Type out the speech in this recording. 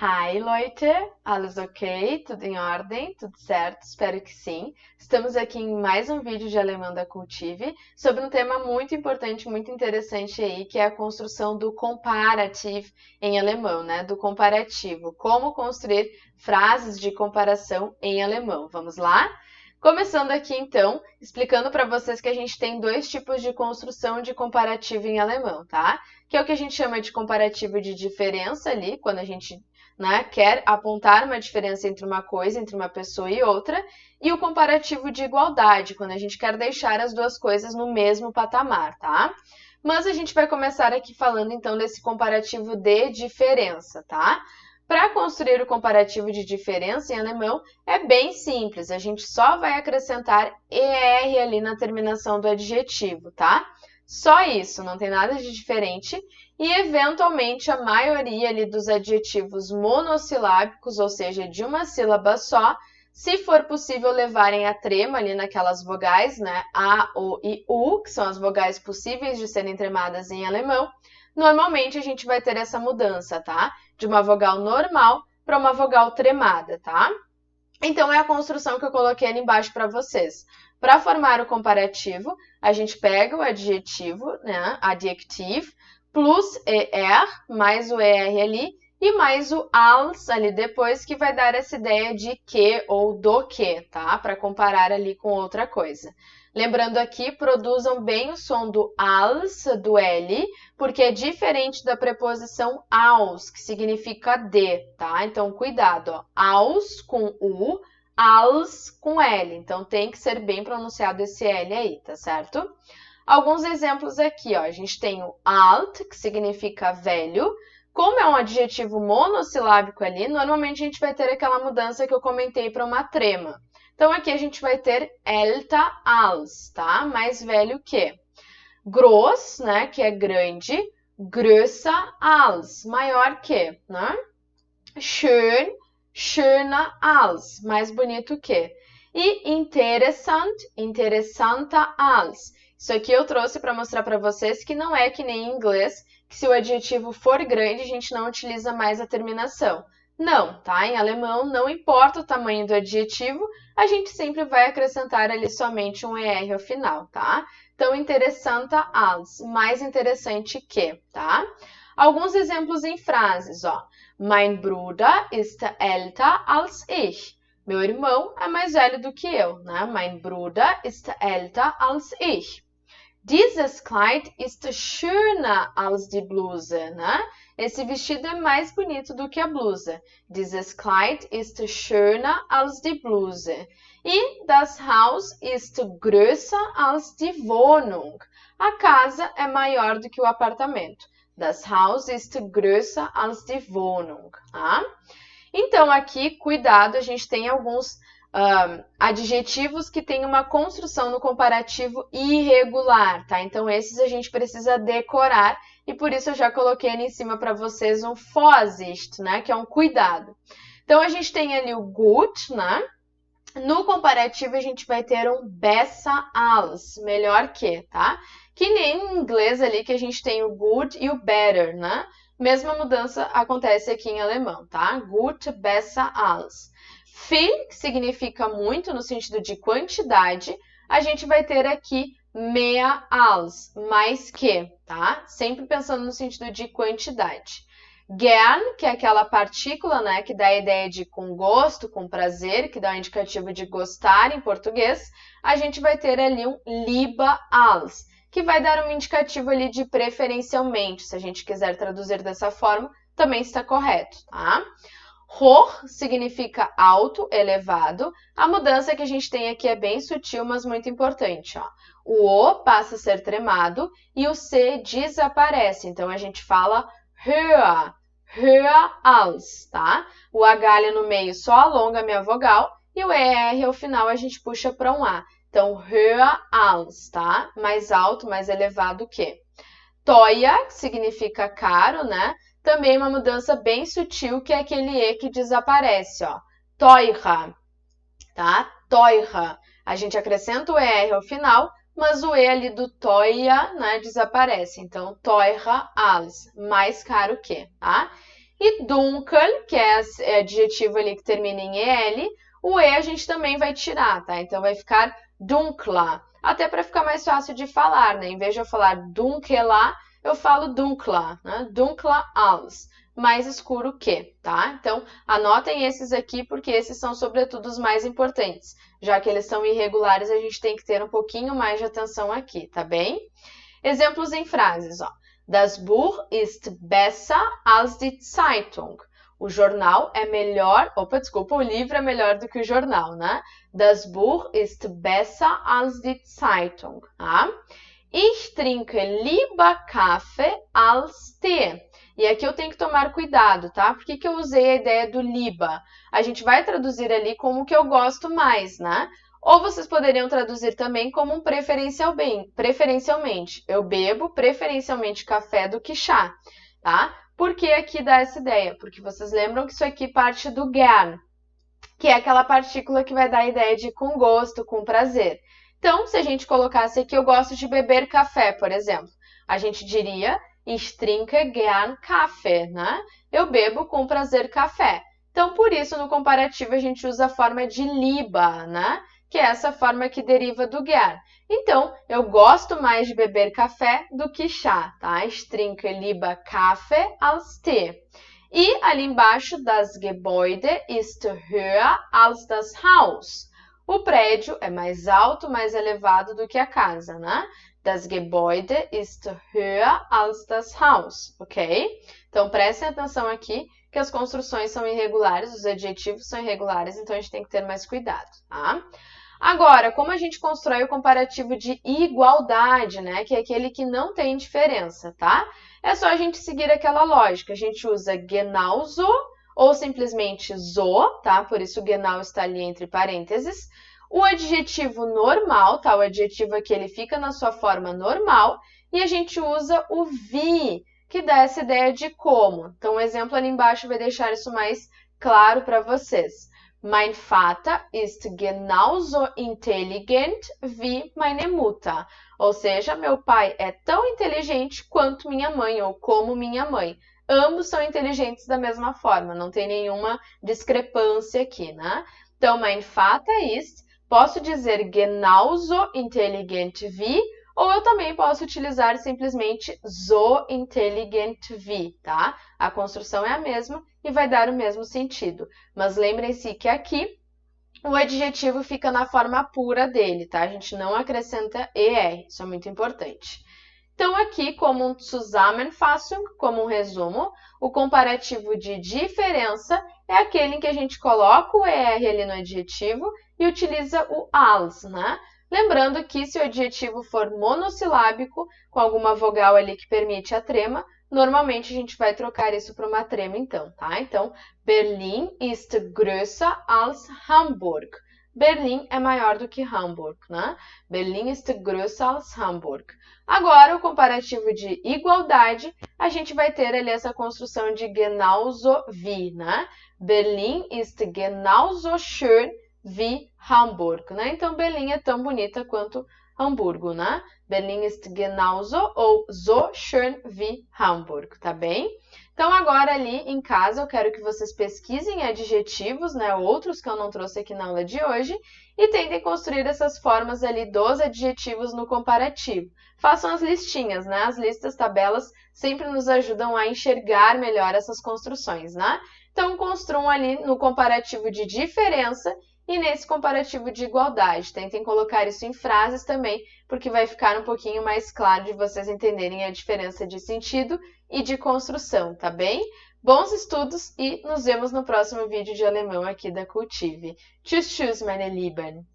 Hi, Leute! Alles ok? Tudo em ordem? Tudo certo? Espero que sim. Estamos aqui em mais um vídeo de alemão da Cultive sobre um tema muito importante, muito interessante aí, que é a construção do comparative em alemão, né? Do comparativo. Como construir frases de comparação em alemão. Vamos lá? Começando aqui então, explicando para vocês que a gente tem dois tipos de construção de comparativo em alemão, tá? Que é o que a gente chama de comparativo de diferença ali, quando a gente quer apontar uma diferença entre uma coisa, entre uma pessoa e outra, e o comparativo de igualdade, quando a gente quer deixar as duas coisas no mesmo patamar, tá? Mas a gente vai começar aqui falando então desse comparativo de diferença, tá? Para construir o comparativo de diferença em alemão é bem simples, a gente só vai acrescentar ER ali na terminação do adjetivo, tá? Só isso, não tem nada de diferente. E, eventualmente, a maioria ali dos adjetivos monossilábicos, ou seja, de uma sílaba só, se for possível levarem a trema ali naquelas vogais, né, A, O e U, que são as vogais possíveis de serem tremadas em alemão, normalmente a gente vai ter essa mudança, tá? De uma vogal normal para uma vogal tremada, tá? Então, é a construção que eu coloquei ali embaixo para vocês. Para formar o comparativo, a gente pega o adjetivo, né, adjective, plus ER, mais o ER ali, e mais o als ali depois, que vai dar essa ideia de que ou do que, tá? Para comparar ali com outra coisa. Lembrando aqui, produzam bem o som do als, do L, porque é diferente da preposição aus, que significa de, tá? Então, cuidado, ó. Aus com U, als com L. Então, tem que ser bem pronunciado esse L aí, tá certo? Alguns exemplos aqui, ó. A gente tem o alt, que significa velho. Como é um adjetivo monossilábico ali, normalmente a gente vai ter aquela mudança que eu comentei para uma trema. Então, aqui a gente vai ter älter als, tá? Mais velho que. Groß, né? Que é grande. Größer als, maior que, né? Schön, schöner als, mais bonito que. E interessant, interessanter als. Isso aqui eu trouxe para mostrar para vocês que não é que nem em inglês, que se o adjetivo for grande, a gente não utiliza mais a terminação. Não, tá? Em alemão, não importa o tamanho do adjetivo, a gente sempre vai acrescentar ali somente um ER ao final, tá? Então, interessanter als, mais interessante que, tá? Alguns exemplos em frases, ó. Mein Bruder ist älter als ich. Meu irmão é mais velho do que eu, né? Mein Bruder ist älter als ich. Dieses Kleid ist schöner als die Bluse, né? Esse vestido é mais bonito do que a blusa. Dieses Kleid ist schöner als die Bluse. E das Haus ist größer als die Wohnung. A casa é maior do que o apartamento. Das Haus ist größer als die Wohnung. Tá? Então, aqui, cuidado, a gente tem alguns adjetivos que têm uma construção no comparativo irregular, tá? Então, esses a gente precisa decorar e por isso eu já coloquei ali em cima para vocês um Vorsicht, né? Que é um cuidado. Então, a gente tem ali o gut, né? No comparativo, a gente vai ter um besser als, melhor que, tá? Que nem em inglês ali que a gente tem o good e o better, né? Mesma mudança acontece aqui em alemão, tá? Gut, besser als. Viel, que significa muito no sentido de quantidade, a gente vai ter aqui mehr als, mais que, tá? Sempre pensando no sentido de quantidade. Gern, que é aquela partícula, né, que dá a ideia de com gosto, com prazer, que dá o indicativo de gostar em português, a gente vai ter ali um lieber als, que vai dar um indicativo ali de preferencialmente, se a gente quiser traduzir dessa forma, também está correto, tá? Hoch significa alto, elevado. A mudança que a gente tem aqui é bem sutil, mas muito importante, ó. O O passa a ser tremado e o C desaparece, então a gente fala höher, höher als, tá? O H ali no meio só alonga a minha vogal e o ER ao final a gente puxa para um A. Então, höher als, tá? Mais alto, mais elevado que. Teuer, que significa caro, né? Também uma mudança bem sutil, que é aquele E que desaparece, ó. Teurer, tá? Teurer. A gente acrescenta o ER ao final, mas o E ali do teuer, né, desaparece. Então, teurer als, mais caro que, tá? E dunkel, que é adjetivo ali que termina em EL, o E a gente também vai tirar, tá? Então vai ficar dunkla, até para ficar mais fácil de falar, né? Em vez de eu falar dunkela, eu falo dunkla, né? Dunkla als, mais escuro que, tá? Então, anotem esses aqui, porque esses são, sobretudo, os mais importantes. Já que eles são irregulares, a gente tem que ter um pouquinho mais de atenção aqui, tá bem? Exemplos em frases, ó. Das Buch ist besser als die Zeitung. O jornal é melhor, o livro é melhor do que o jornal, né? Das Buch ist besser als die Zeitung, tá? Ich trinke lieber Kaffee als Tee. E aqui eu tenho que tomar cuidado, tá? Por que eu usei a ideia do lieber? A gente vai traduzir ali como que eu gosto mais, né? Ou vocês poderiam traduzir também como um preferencialmente. Eu bebo preferencialmente café do que chá, tá? Por que aqui dá essa ideia? Porque vocês lembram que isso aqui parte do gern, que é aquela partícula que vai dar a ideia de com gosto, com prazer. Então, se a gente colocasse aqui, eu gosto de beber café, por exemplo, a gente diria Ich trinke gern Kaffee, né? Eu bebo com prazer café. Então, por isso, no comparativo, a gente usa a forma de lieber, né? Que é essa forma que deriva do gern. Então, eu gosto mais de beber café do que chá, tá? Ich trinke lieber Kaffee als Tee. E ali embaixo, das Gebäude ist höher als das Haus. O prédio é mais alto, mais elevado do que a casa, né? Das Gebäude ist höher als das Haus, ok? Então, prestem atenção aqui que as construções são irregulares, os adjetivos são irregulares, então a gente tem que ter mais cuidado, tá? Agora, como a gente constrói o comparativo de igualdade, né? Que é aquele que não tem diferença, tá? É só a gente seguir aquela lógica. A gente usa genauso ou simplesmente so, tá? Por isso genau está ali entre parênteses. O adjetivo normal, tá? O adjetivo aqui, ele fica na sua forma normal. E a gente usa o wie, que dá essa ideia de como. Então, o exemplo ali embaixo vai deixar isso mais claro para vocês. Mein Vater ist genauso intelligent wie meine Mutter. Ou seja, meu pai é tão inteligente quanto minha mãe, ou como minha mãe. Ambos são inteligentes da mesma forma, não tem nenhuma discrepância aqui, né? Então, mein Vater ist, posso dizer genauso intelligent wie, ou eu também posso utilizar simplesmente so intelligent wie, tá? A construção é a mesma e vai dar o mesmo sentido. Mas lembrem-se que aqui o adjetivo fica na forma pura dele, tá? A gente não acrescenta ER, isso é muito importante. Então, aqui, como um Zusammenfassung, como um resumo, o comparativo de diferença é aquele em que a gente coloca o ER ali no adjetivo e utiliza o als, né? Lembrando que se o adjetivo for monossilábico, com alguma vogal ali que permite a trema, normalmente a gente vai trocar isso para uma trema então, tá? Então, Berlin ist größer als Hamburg. Berlim é maior do que Hamburg, né? Berlin ist größer als Hamburg. Agora, o comparativo de igualdade, a gente vai ter ali essa construção de genauso wie, né? Berlin ist genauso schön wie Hamburg, né? Então, Berlim é tão bonita quanto Hamburgo, né? Berlin ist genauso ou so schön wie Hamburg, tá bem? Então, agora ali em casa, eu quero que vocês pesquisem adjetivos, né? Outros que eu não trouxe aqui na aula de hoje, e tentem construir essas formas ali dos adjetivos no comparativo. Façam as listinhas, né? As listas, tabelas, sempre nos ajudam a enxergar melhor essas construções, né? Então, construam ali no comparativo de diferença e nesse comparativo de igualdade. Tentem colocar isso em frases também, porque vai ficar um pouquinho mais claro de vocês entenderem a diferença de sentido e de construção, tá bem? Bons estudos e nos vemos no próximo vídeo de alemão aqui da Cultive. Tschüss, tschüss, meine Lieben!